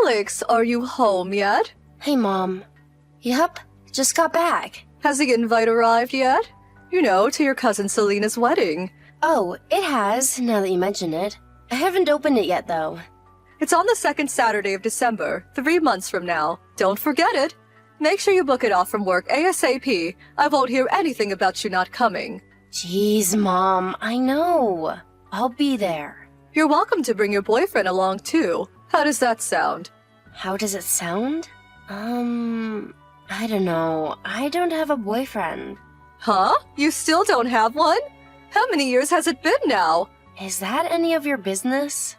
Alex, are you home yet? Hey, Mom. Yep, just got back. Has the invite arrived yet? You know, to your cousin Selena's wedding. Oh, it has, now that you mention it. I haven't opened it yet, though. It's on the second Saturday of December, 3 months from now. Don't forget it. Make sure you book it off from work ASAP. I won't hear anything about you not coming. Jeez, Mom, I know. I'll be there. You're welcome to bring your boyfriend along, too. How does that sound? How does it sound? I don't know. I don't have a boyfriend. Huh? You still don't have one? How many years has it been now? Is that any of your business?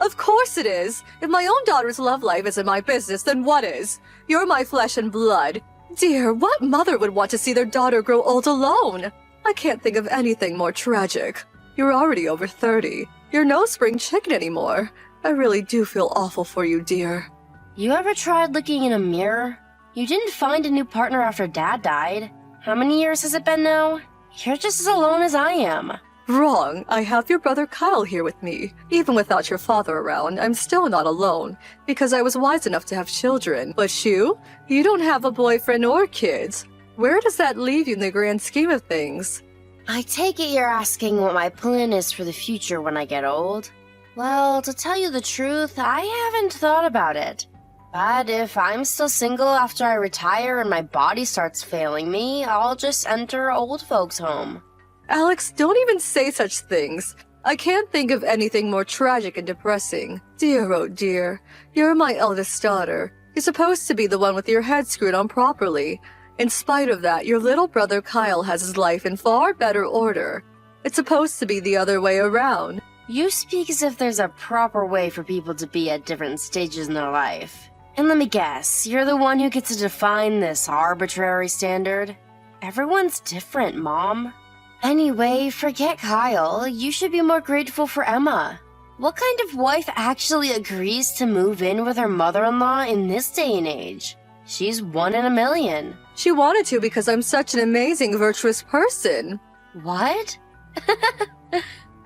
Of course it is. If my own daughter's love life isn't my business, then what is? You're my flesh and blood. Dear, what mother would want to see their daughter grow old alone? I can't think of anything more tragic. You're already over 30. You're no spring chicken anymore. I really do feel awful for you, dear. You ever tried looking in a mirror? You didn't find a new partner after Dad died. How many years has it been now? You're just as alone as I am. Wrong. I have your brother Kyle here with me. Even without your father around, I'm still not alone, because I was wise enough to have children. But you don't have a boyfriend or kids. Where does that leave you in the grand scheme of things? I take it you're asking what my plan is for the future when I get old. Well, to tell you the truth, I haven't thought about it. But if I'm still single after I retire and my body starts failing me, I'll just enter old folks' home. Alex, don't even say such things. I can't think of anything more tragic and depressing. Dear, oh dear, you're my eldest daughter. You're supposed to be the one with your head screwed on properly. In spite of that, your little brother Kyle has his life in far better order. It's supposed to be the other way around. You speak as if there's a proper way for people to be at different stages in their life. And let me guess, you're the one who gets to define this arbitrary standard? Everyone's different, Mom. Anyway, forget Kyle. You should be more grateful for Emma. What kind of wife actually agrees to move in with her mother-in-law in this day and age? She's 1 in a million. She wanted to because I'm such an amazing, virtuous person. What?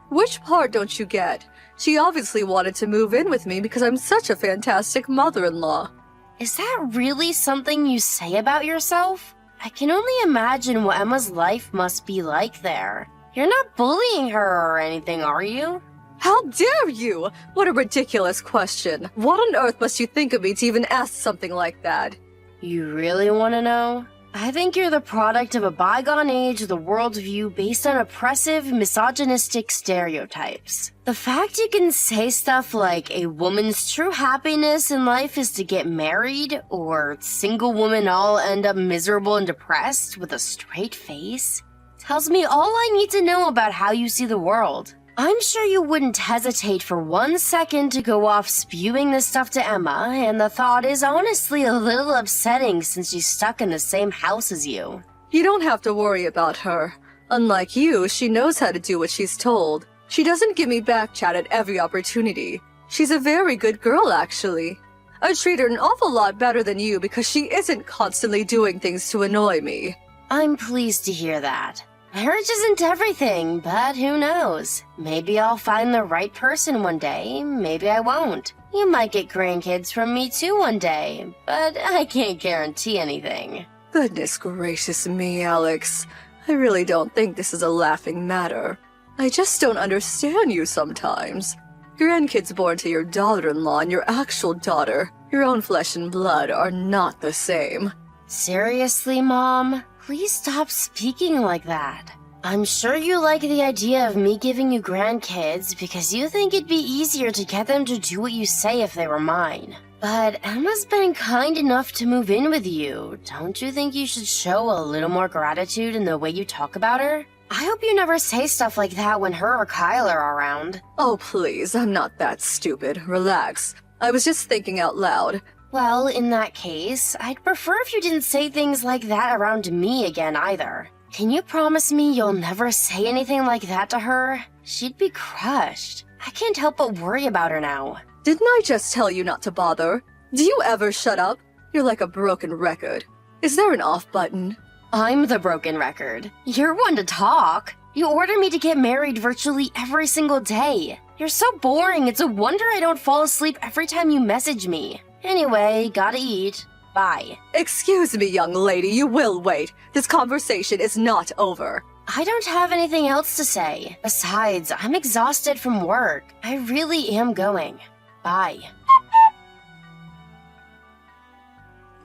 Which part don't you get? She obviously wanted to move in with me because I'm such a fantastic mother-in-law. Is that really something you say about yourself? I can only imagine what Emma's life must be like there. You're not bullying her or anything, are you? How dare you? What a ridiculous question. What on earth must you think of me to even ask something like that? You really want to know? I think you're the product of a bygone age with a worldview based on oppressive, misogynistic stereotypes. The fact you can say stuff like a woman's true happiness in life is to get married, or single women all end up miserable and depressed with a straight face, tells me all I need to know about how you see the world. I'm sure you wouldn't hesitate for 1 second to go off spewing this stuff to Emma, and the thought is honestly a little upsetting since she's stuck in the same house as you. You don't have to worry about her. Unlike you, she knows how to do what she's told. She doesn't give me back chat at every opportunity. She's a very good girl, actually. I treat her an awful lot better than you because she isn't constantly doing things to annoy me. I'm pleased to hear that. Marriage isn't everything, but who knows? Maybe I'll find the right person one day, maybe I won't. You might get grandkids from me too one day, but I can't guarantee anything. Goodness gracious me, Alex. I really don't think this is a laughing matter. I just don't understand you sometimes. Grandkids born to your daughter-in-law and your actual daughter, your own flesh and blood, are not the same. Seriously, Mom? Please stop speaking like that. I'm sure you like the idea of me giving you grandkids because you think it'd be easier to get them to do what you say if they were mine. But Emma's been kind enough to move in with you. Don't you think you should show a little more gratitude in the way you talk about her? I hope you never say stuff like that when her or Kyle are around. Oh, please, I'm not that stupid. Relax. I was just thinking out loud. Well, in that case, I'd prefer if you didn't say things like that around me again either. Can you promise me you'll never say anything like that to her? She'd be crushed. I can't help but worry about her now. Didn't I just tell you not to bother? Do you ever shut up? You're like a broken record. Is there an off button? I'm the broken record. You're one to talk. You order me to get married virtually every single day. You're so boring, it's a wonder I don't fall asleep every time you message me. Anyway, gotta eat. Bye. Excuse me, young lady, you will wait. This conversation is not over. I don't have anything else to say. Besides, I'm exhausted from work. I really am going. Bye.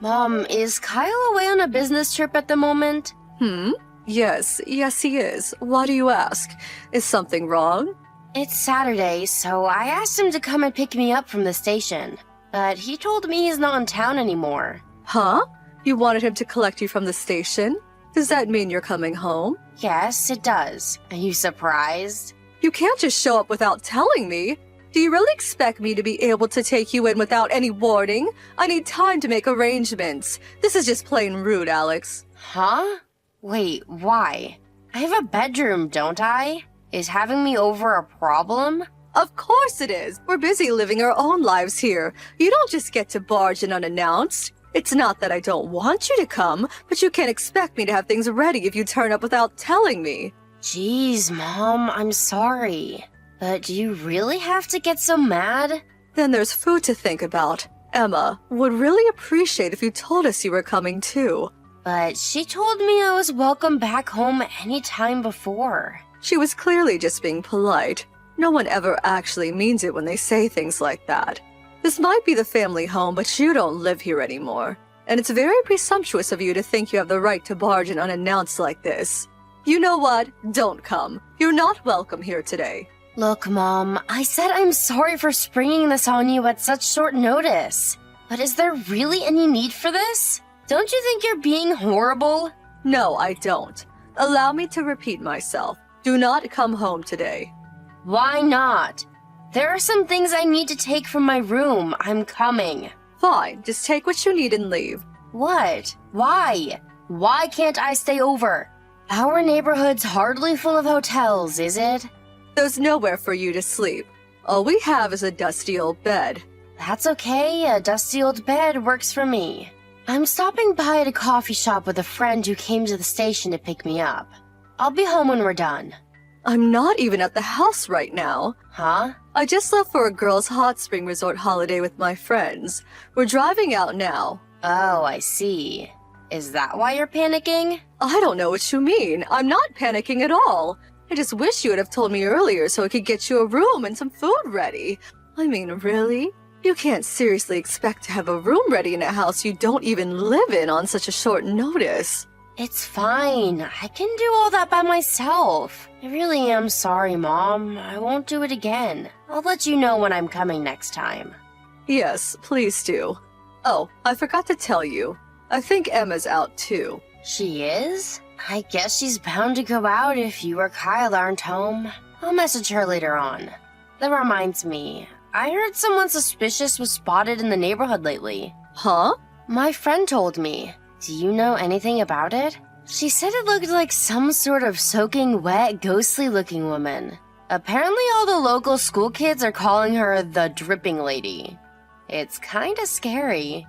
Mom, is Kyle away on a business trip at the moment? Yes, he is. Why do you ask? Is something wrong? It's Saturday, so I asked him to come and pick me up from the station. But he told me he's not in town anymore. Huh? You wanted him to collect you from the station? Does that mean you're coming home? Yes, it does. Are you surprised? You can't just show up without telling me. Do you really expect me to be able to take you in without any warning? I need time to make arrangements. This is just plain rude, Alex. Huh? Wait, why? I have a bedroom, don't I? Is having me over a problem? Of course it is. We're busy living our own lives here. You don't just get to barge in unannounced. It's not that I don't want you to come, but you can't expect me to have things ready if you turn up without telling me. Jeez, Mom, I'm sorry. But do you really have to get so mad? Then there's food to think about. Emma would really appreciate if you told us you were coming too. But she told me I was welcome back home any time before. She was clearly just being polite. No one ever actually means it when they say things like that. This might be the family home, but you don't live here anymore. And it's very presumptuous of you to think you have the right to barge in unannounced like this. You know what? Don't come. You're not welcome here today. Look, Mom, I said I'm sorry for springing this on you at such short notice. But is there really any need for this? Don't you think you're being horrible? No, I don't. Allow me to repeat myself. Do not come home today. Why not? There are some things I need to take from my room. I'm coming. Fine, just take what you need and leave. What? Why? Why can't I stay over? Our neighborhood's hardly full of hotels, is it? There's nowhere for you to sleep. All we have is a dusty old bed. That's okay. A dusty old bed works for me. I'm stopping by at a coffee shop with a friend who came to the station to pick me up. I'll be home when we're done. I'm not even at the house right now. Huh? I just left for a girls' hot spring resort holiday with my friends. We're driving out now. Oh, I see. Is that why you're panicking? I don't know what you mean. I'm not panicking at all. I just wish you would have told me earlier so I could get you a room and some food ready. I mean, really? You can't seriously expect to have a room ready in a house you don't even live in on such a short notice. It's fine. I can do all that by myself. I really am sorry, Mom. I won't do it again. I'll let you know when I'm coming next time. Yes, please do. Oh, I forgot to tell you. I think Emma's out too. She is? I guess she's bound to go out if you or Kyle aren't home. I'll message her later on. That reminds me, I heard someone suspicious was spotted in the neighborhood lately. Huh? My friend told me. Do you know anything about it? She said it looked like some sort of soaking wet, ghostly-looking woman. Apparently all the local school kids are calling her the Dripping Lady. It's kinda scary.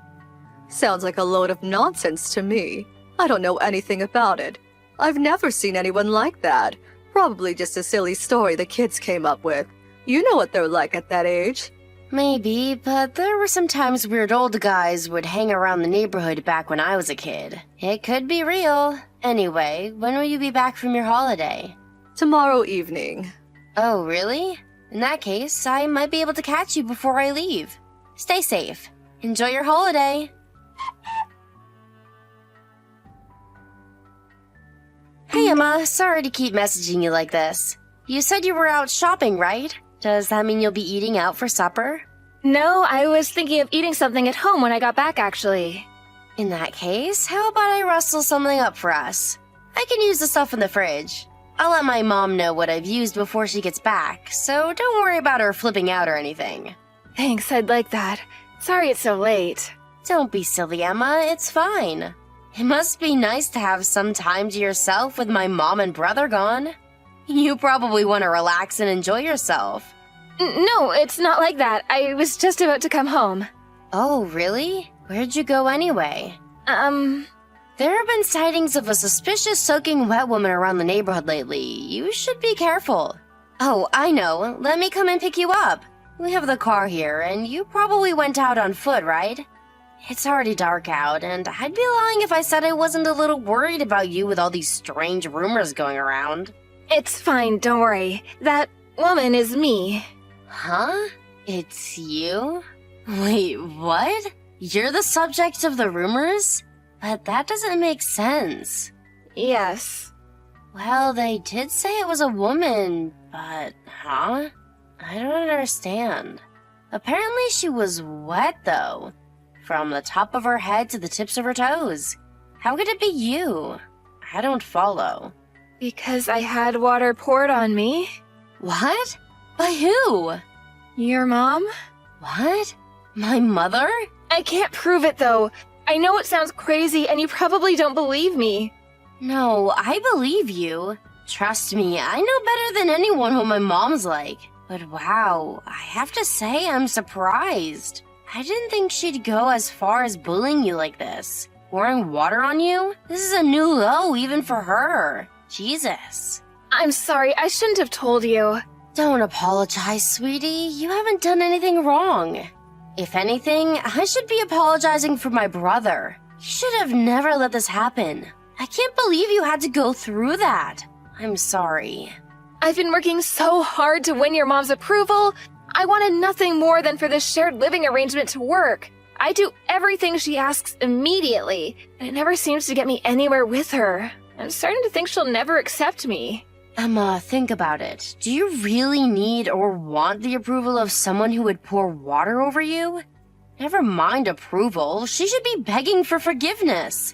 Sounds like a load of nonsense to me. I don't know anything about it. I've never seen anyone like that. Probably just a silly story the kids came up with. You know what they're like at that age. Maybe, but there were some times weird old guys would hang around the neighborhood back when I was a kid. It could be real. Anyway, when will you be back from your holiday? Tomorrow evening. Oh, really? In that case, I might be able to catch you before I leave. Stay safe. Enjoy your holiday. Hey, Emma. Sorry to keep messaging you like this. You said you were out shopping, right? Does that mean you'll be eating out for supper? No, I was thinking of eating something at home when I got back, actually. In that case, how about I rustle something up for us? I can use the stuff in the fridge. I'll let my mom know what I've used before she gets back, so don't worry about her flipping out or anything. Thanks, I'd like that. Sorry it's so late. Don't be silly, Emma. It's fine. It must be nice to have some time to yourself with my mom and brother gone. You probably want to relax and enjoy yourself. No, it's not like that. I was just about to come home. Oh, really? Where'd you go anyway? There have been sightings of a suspicious soaking wet woman around the neighborhood lately. You should be careful. Oh, I know. Let me come and pick you up. We have the car here, and you probably went out on foot, right? It's already dark out, and I'd be lying if I said I wasn't a little worried about you with all these strange rumors going around. It's fine, don't worry. That woman is me. Huh? It's you? Wait, what? You're the subject of the rumors? But that doesn't make sense. Yes. Well, they did say it was a woman, but huh? I don't understand. Apparently she was wet, though. From the top of her head to the tips of her toes. How could it be you? I don't follow. Because I had water poured on me. What? By who? Your mom? What? My mother? I can't prove it, though. I know it sounds crazy, and you probably don't believe me. No, I believe you. Trust me, I know better than anyone what my mom's like. But wow, I have to say I'm surprised. I didn't think she'd go as far as bullying you like this. Pouring water on you? This is a new low even for her. Jesus. I'm sorry, I shouldn't have told you. Don't apologize, sweetie. You haven't done anything wrong. If anything, I should be apologizing for my brother. He should have never let this happen. I can't believe you had to go through that. I'm sorry. I've been working so hard to win your mom's approval. I wanted nothing more than for this shared living arrangement to work. I do everything she asks immediately, and it never seems to get me anywhere with her. I'm starting to think she'll never accept me. Emma, think about it. Do you really need or want the approval of someone who would pour water over you? Never mind approval, she should be begging for forgiveness.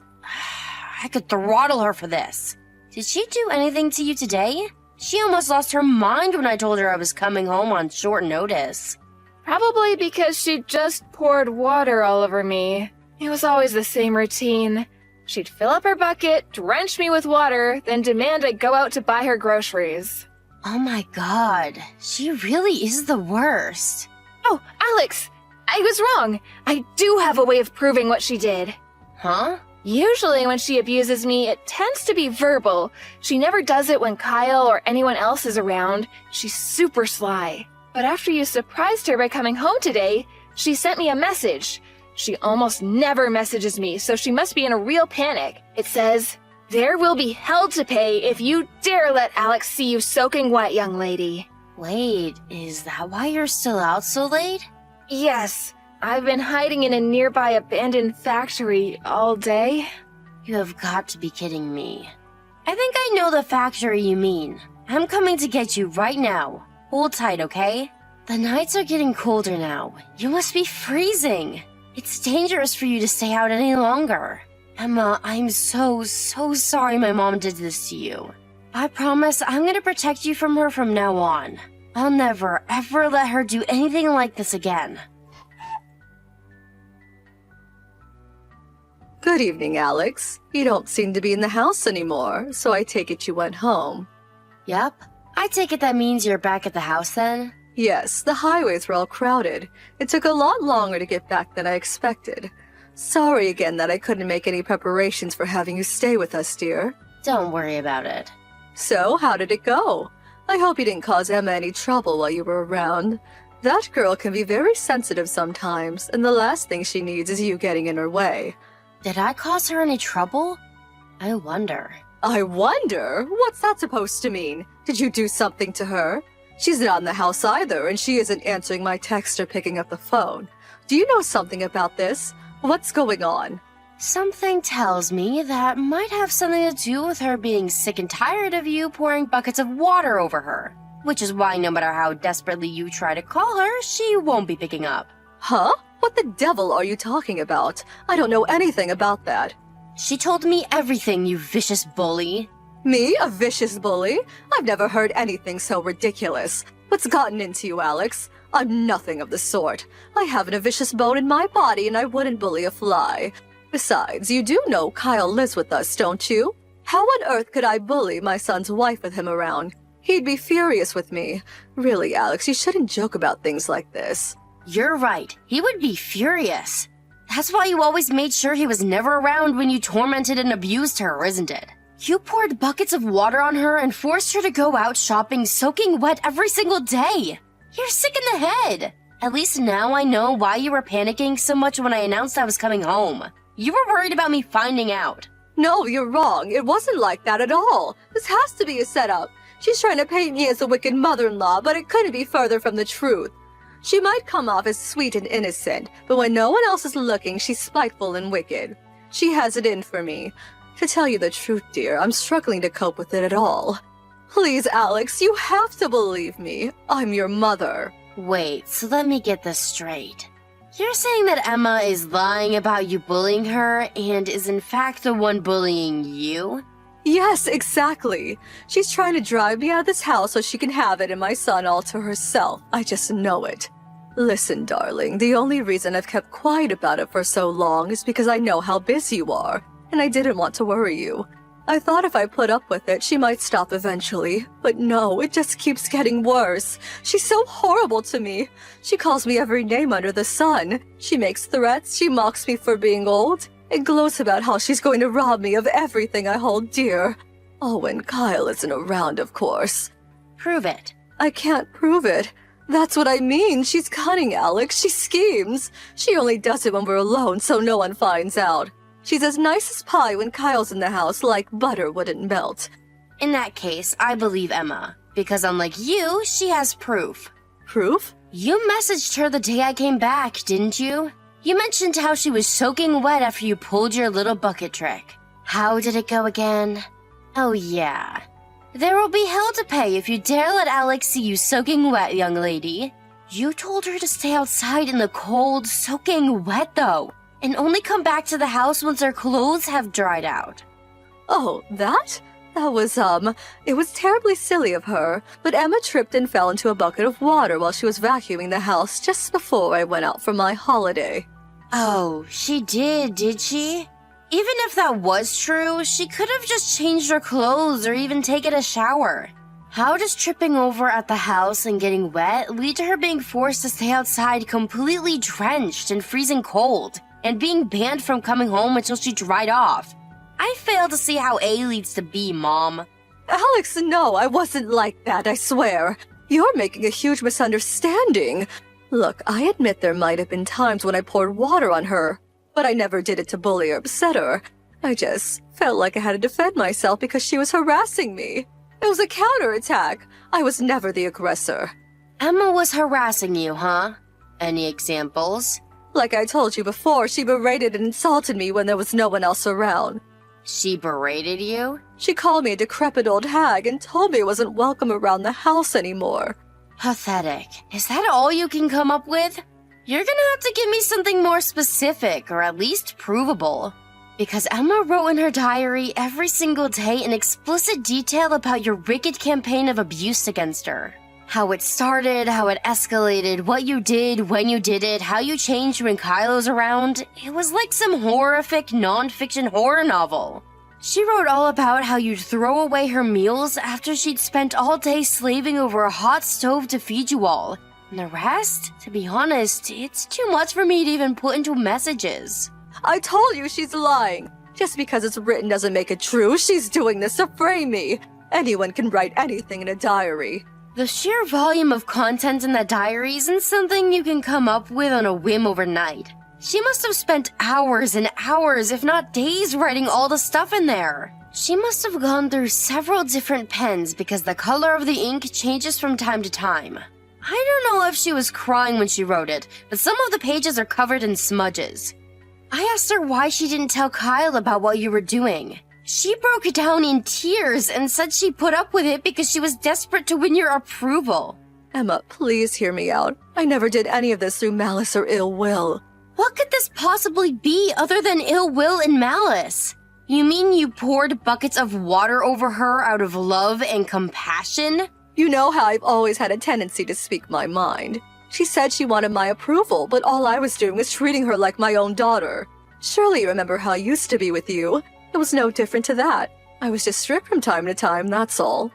I could throttle her for this. Did she do anything to you today? She almost lost her mind when I told her I was coming home on short notice. Probably because she just poured water all over me. It was always the same routine. She'd fill up her bucket, drench me with water, then demand I go out to buy her groceries. Oh my god, she really is the worst. Oh, Alex! I was wrong. I do have a way of proving what she did. Huh? Usually when she abuses me, it tends to be verbal. She never does it when Kyle or anyone else is around. She's super sly. But after you surprised her by coming home today, she sent me a message. She almost never messages me, so she must be in a real panic. It says, "There will be hell to pay if you dare let Alex see you soaking wet, young lady." Wait, is that why you're still out so late? Yes, I've been hiding in a nearby abandoned factory all day. You have got to be kidding me. I think I know the factory you mean. I'm coming to get you right now. Hold tight, okay? The nights are getting colder now. You must be freezing. It's dangerous for you to stay out any longer. Emma, I'm so sorry my mom did this to you. I promise I'm gonna protect you from her from now on. I'll never, ever let her do anything like this again. Good evening, Alex. You don't seem to be in the house anymore, so I take it you went home. Yep. I take it that means you're back at the house then? Yes, the highways were all crowded. It took a lot longer to get back than I expected. Sorry again that I couldn't make any preparations for having you stay with us, dear. Don't worry about it. So, how did it go? I hope you didn't cause Emma any trouble while you were around. That girl can be very sensitive sometimes, and the last thing she needs is you getting in her way. Did I cause her any trouble? I wonder. I wonder? What's that supposed to mean? Did you do something to her? She's not in the house either, and she isn't answering my text or picking up the phone. Do you know something about this? What's going on? Something tells me that might have something to do with her being sick and tired of you pouring buckets of water over her. Which is why no matter how desperately you try to call her, she won't be picking up. Huh? What the devil are you talking about? I don't know anything about that. She told me everything, you vicious bully. Me? A vicious bully? I've never heard anything so ridiculous. What's gotten into you, Alex? I'm nothing of the sort. I haven't a vicious bone in my body, and I wouldn't bully a fly. Besides, you do know Kyle lives with us, don't you? How on earth could I bully my son's wife with him around? He'd be furious with me. Really, Alex, you shouldn't joke about things like this. You're right. He would be furious. That's why you always made sure he was never around when you tormented and abused her, isn't it? You poured buckets of water on her and forced her to go out shopping soaking wet every single day. You're sick in the head. At least now I know why you were panicking so much when I announced I was coming home. You were worried about me finding out. No, you're wrong. It wasn't like that at all. This has to be a setup. She's trying to paint me as a wicked mother-in-law, but it couldn't be further from the truth. She might come off as sweet and innocent, but when no one else is looking, she's spiteful and wicked. She has it in for me. To tell you the truth, dear, I'm struggling to cope with it at all. Please, Alex, you have to believe me. I'm your mother. Wait, so let me get this straight. You're saying that Emma is lying about you bullying her and is in fact the one bullying you? Yes, exactly. She's trying to drive me out of this house so she can have it and my son all to herself. I just know it. Listen, darling, the only reason I've kept quiet about it for so long is because I know how busy you are, and I didn't want to worry you. I thought if I put up with it, she might stop eventually. But no, it just keeps getting worse. She's so horrible to me. She calls me every name under the sun. She makes threats, she mocks me for being old, and gloats about how she's going to rob me of everything I hold dear. Oh, when Kyle isn't around, of course. Prove it. I can't prove it. That's what I mean. She's cunning, Alex. She schemes. She only does it when we're alone so no one finds out. She's as nice as pie when Kyle's in the house, like butter wouldn't melt. In that case, I believe Emma, because unlike you, she has proof. Proof? You messaged her the day I came back, didn't you? You mentioned how she was soaking wet after you pulled your little bucket trick. How did it go again? Oh yeah. There will be hell to pay if you dare let Alex see you soaking wet, young lady. You told her to stay outside in the cold, soaking wet though, and only come back to the house once her clothes have dried out. Oh, that? That was, it was terribly silly of her, but Emma tripped and fell into a bucket of water while she was vacuuming the house just before I went out for my holiday. Oh, she did she? Even if that was true, she could have just changed her clothes or even taken a shower. How does tripping over at the house and getting wet lead to her being forced to stay outside completely drenched and freezing cold, and being banned from coming home until she dried off? I fail to see how A leads to B, Mom. Alex, no, I wasn't like that, I swear. You're making a huge misunderstanding. Look, I admit there might have been times when I poured water on her, but I never did it to bully or upset her. I just felt like I had to defend myself because she was harassing me. It was a counterattack. I was never the aggressor. Emma was harassing you, huh? Any examples? Like I told you before, she berated and insulted me when there was no one else around. She berated you? She called me a decrepit old hag and told me I wasn't welcome around the house anymore. Pathetic. Is that all you can come up with? You're gonna have to give me something more specific, or at least provable. Because Emma wrote in her diary every single day in explicit detail about your wicked campaign of abuse against her. How it started, how it escalated, what you did, when you did it, how you changed when Kylo's around. It was like some horrific non-fiction horror novel. She wrote all about how you'd throw away her meals after she'd spent all day slaving over a hot stove to feed you all. And the rest, to be honest, it's too much for me to even put into messages. I told you she's lying. Just because it's written doesn't make it true. She's doing this to frame me. Anyone can write anything in a diary. The sheer volume of content in that diary isn't something you can come up with on a whim overnight. She must have spent hours and hours, if not days, writing all the stuff in there. She must have gone through several different pens because the color of the ink changes from time to time. I don't know if she was crying when she wrote it, but some of the pages are covered in smudges. I asked her why she didn't tell Kyle about what you were doing. She broke down in tears and said she put up with it because she was desperate to win your approval. Emma, please hear me out. I never did any of this through malice or ill will. What could this possibly be other than ill will and malice? You mean you poured buckets of water over her out of love and compassion? You know how I've always had a tendency to speak my mind. She said she wanted my approval, but all I was doing was treating her like my own daughter. Surely you remember how I used to be with you. It was no different to that. I was just strict from time to time, that's all.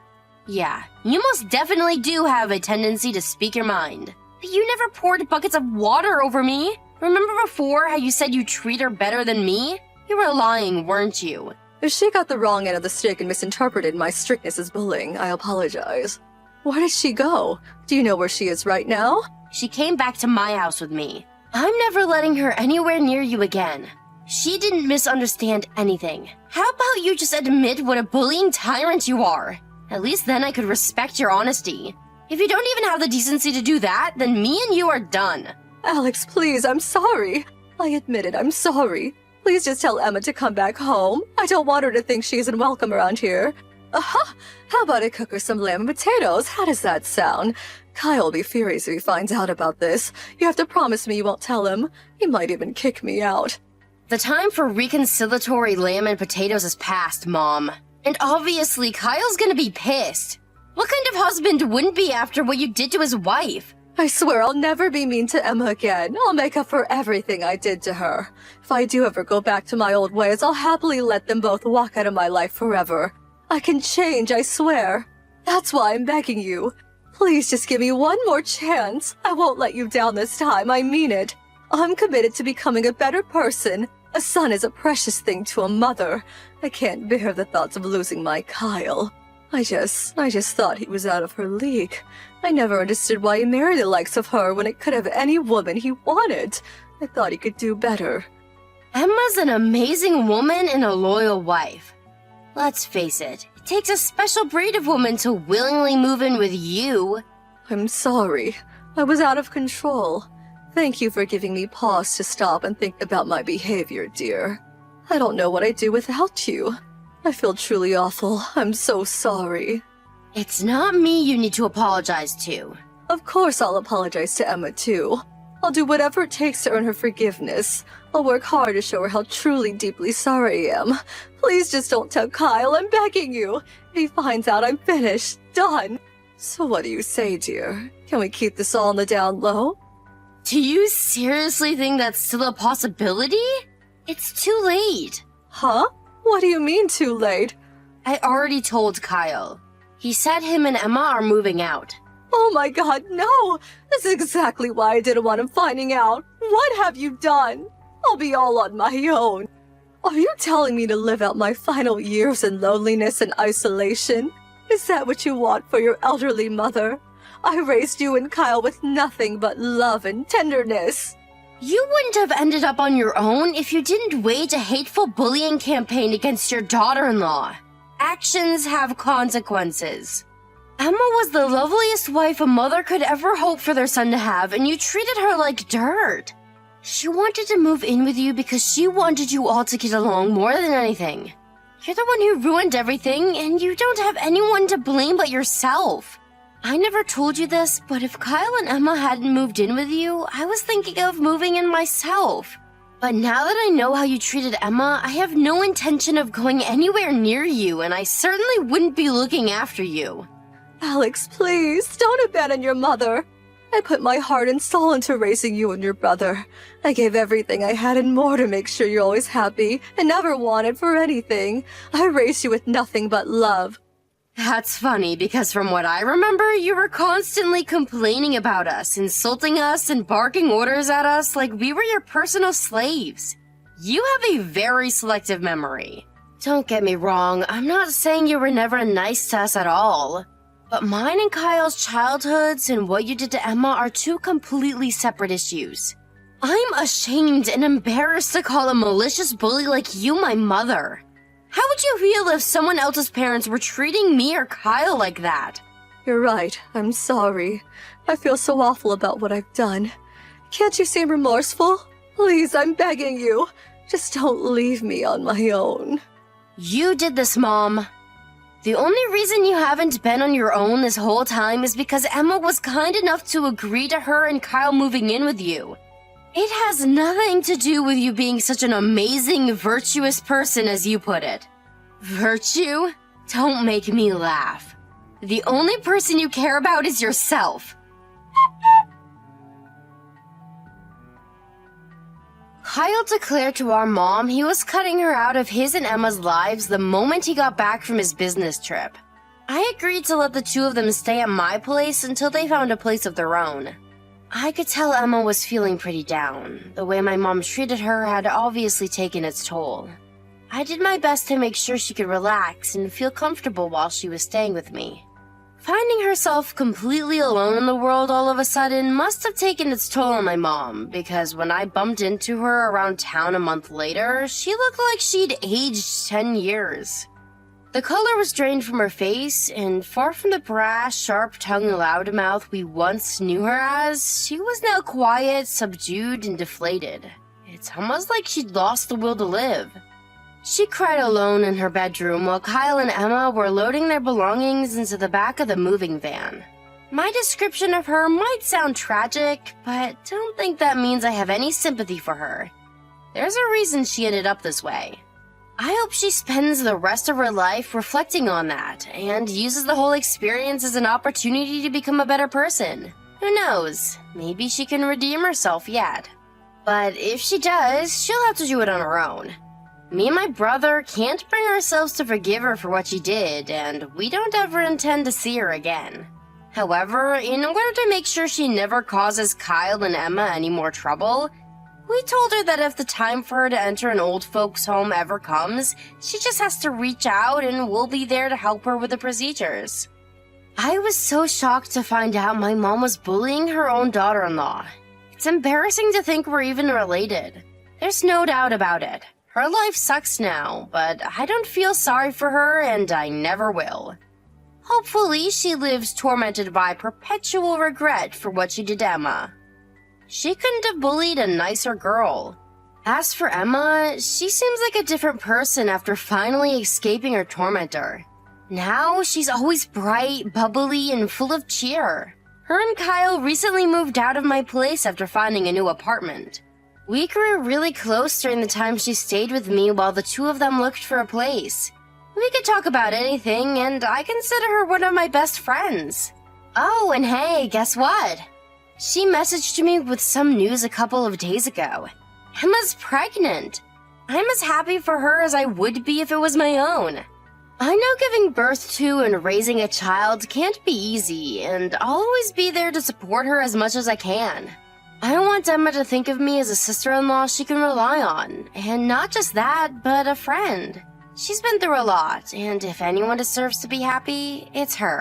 Yeah, you most definitely do have a tendency to speak your mind. But you never poured buckets of water over me. Remember before how you said you treat her better than me? You were lying, weren't you? If she got the wrong end of the stick and misinterpreted my strictness as bullying, I apologize. Where did she go? Do you know where she is right now? She came back to my house with me. I'm never letting her anywhere near you again. She didn't misunderstand anything. How about you just admit what a bullying tyrant you are? At least then I could respect your honesty. If you don't even have the decency to do that, then me and you are done. Alex, please, I'm sorry. I admit it, I'm sorry. Please just tell Emma to come back home. I don't want her to think she isn't welcome around here. Aha! How about I cook her some lamb and potatoes? How does that sound? Kyle will be furious if he finds out about this. You have to promise me you won't tell him. He might even kick me out. The time for reconciliatory lamb and potatoes is past, Mom. And obviously, Kyle's gonna be pissed. What kind of husband wouldn't be after what you did to his wife? I swear I'll never be mean to Emma again. I'll make up for everything I did to her. If I do ever go back to my old ways, I'll happily let them both walk out of my life forever. I can change, I swear. That's why I'm begging you. Please just give me one more chance. I won't let you down this time, I mean it. I'm committed to becoming a better person. A son is a precious thing to a mother. I can't bear the thoughts of losing my Kyle. I just thought he was out of her league. I never understood why he married the likes of her when it could have any woman he wanted. I thought he could do better. Emma's an amazing woman and a loyal wife. Let's face it, it takes a special breed of woman to willingly move in with you. I'm sorry. I was out of control. Thank you for giving me pause to stop and think about my behavior, dear. I don't know what I'd do without you. I feel truly awful. I'm so sorry. It's not me you need to apologize to. Of course I'll apologize to Emma, too. I'll do whatever it takes to earn her forgiveness. I'll work hard to show her how truly deeply sorry I am. Please just don't tell Kyle, I'm begging you. If he finds out, I'm finished. Done. So what do you say, dear? Can we keep this all on the down low? Do you seriously think that's still a possibility? It's too late. Huh? What do you mean too late? I already told Kyle. He said him and Emma are moving out. Oh my god, no! This is exactly why I didn't want him finding out. What have you done? I'll be all on my own. Are you telling me to live out my final years in loneliness and isolation? Is that what you want for your elderly mother? I raised you and Kyle with nothing but love and tenderness. You wouldn't have ended up on your own if you didn't wage a hateful bullying campaign against your daughter-in-law. Actions have consequences. Emma was the loveliest wife a mother could ever hope for their son to have, and you treated her like dirt. She wanted to move in with you because she wanted you all to get along more than anything. You're the one who ruined everything, and you don't have anyone to blame but yourself. I never told you this, but if Kyle and Emma hadn't moved in with you, I was thinking of moving in myself. But now that I know how you treated Emma, I have no intention of going anywhere near you, and I certainly wouldn't be looking after you. Alex, please, don't abandon your mother. I put my heart and soul into raising you and your brother. I gave everything I had and more to make sure you're always happy and never wanted for anything. I raised you with nothing but love. That's funny, because from what I remember, you were constantly complaining about us, insulting us, and barking orders at us like we were your personal slaves. You have a very selective memory. Don't get me wrong, I'm not saying you were never nice to us at all. But mine and Kyle's childhoods and what you did to Emma are two completely separate issues. I'm ashamed and embarrassed to call a malicious bully like you my mother. How would you feel if someone else's parents were treating me or Kyle like that? You're right. I'm sorry. I feel so awful about what I've done. Can't you seem remorseful? Please, I'm begging you. Just don't leave me on my own. You did this, Mom. The only reason you haven't been on your own this whole time is because Emma was kind enough to agree to her and Kyle moving in with you. It has nothing to do with you being such an amazing, virtuous person as you put it. Virtue? Don't make me laugh. The only person you care about is yourself. Kyle declared to our mom he was cutting her out of his and Emma's lives the moment he got back from his business trip. I agreed to let the two of them stay at my place until they found a place of their own. I could tell Emma was feeling pretty down. The way my mom treated her had obviously taken its toll. I did my best to make sure she could relax and feel comfortable while she was staying with me. Finding herself completely alone in the world all of a sudden must have taken its toll on my mom, because when I bumped into her around town a month later, she looked like she'd aged 10 years. The color was drained from her face, and far from the brash, sharp-tongued loudmouth we once knew her as, she was now quiet, subdued, and deflated. It's almost like she'd lost the will to live. She cried alone in her bedroom while Kyle and Emma were loading their belongings into the back of the moving van. My description of her might sound tragic, but don't think that means I have any sympathy for her. There's a reason she ended up this way. I hope she spends the rest of her life reflecting on that and uses the whole experience as an opportunity to become a better person. Who knows? Maybe she can redeem herself yet. But if she does, she'll have to do it on her own. Me and my brother can't bring ourselves to forgive her for what she did, and we don't ever intend to see her again. However, in order to make sure she never causes Kyle and Emma any more trouble, we told her that if the time for her to enter an old folks' home ever comes, she just has to reach out and we'll be there to help her with the procedures. I was so shocked to find out my mom was bullying her own daughter-in-law. It's embarrassing to think we're even related. There's no doubt about it. Her life sucks now, but I don't feel sorry for her and I never will. Hopefully, she lives tormented by perpetual regret for what she did to Emma. She couldn't have bullied a nicer girl. As for Emma, she seems like a different person after finally escaping her tormentor. Now, she's always bright, bubbly, and full of cheer. Her and Kyle recently moved out of my place after finding a new apartment. We grew really close during the time she stayed with me while the two of them looked for a place. We could talk about anything, and I consider her one of my best friends. Oh, and hey, guess what? She messaged me with some news a couple of days ago. Emma's pregnant. I'm as happy for her as I would be if it was my own. I know giving birth to and raising a child can't be easy, and I'll always be there to support her as much as I can. I want Emma to think of me as a sister-in-law she can rely on, and not just that, but a friend. She's been through a lot, and if anyone deserves to be happy, it's her.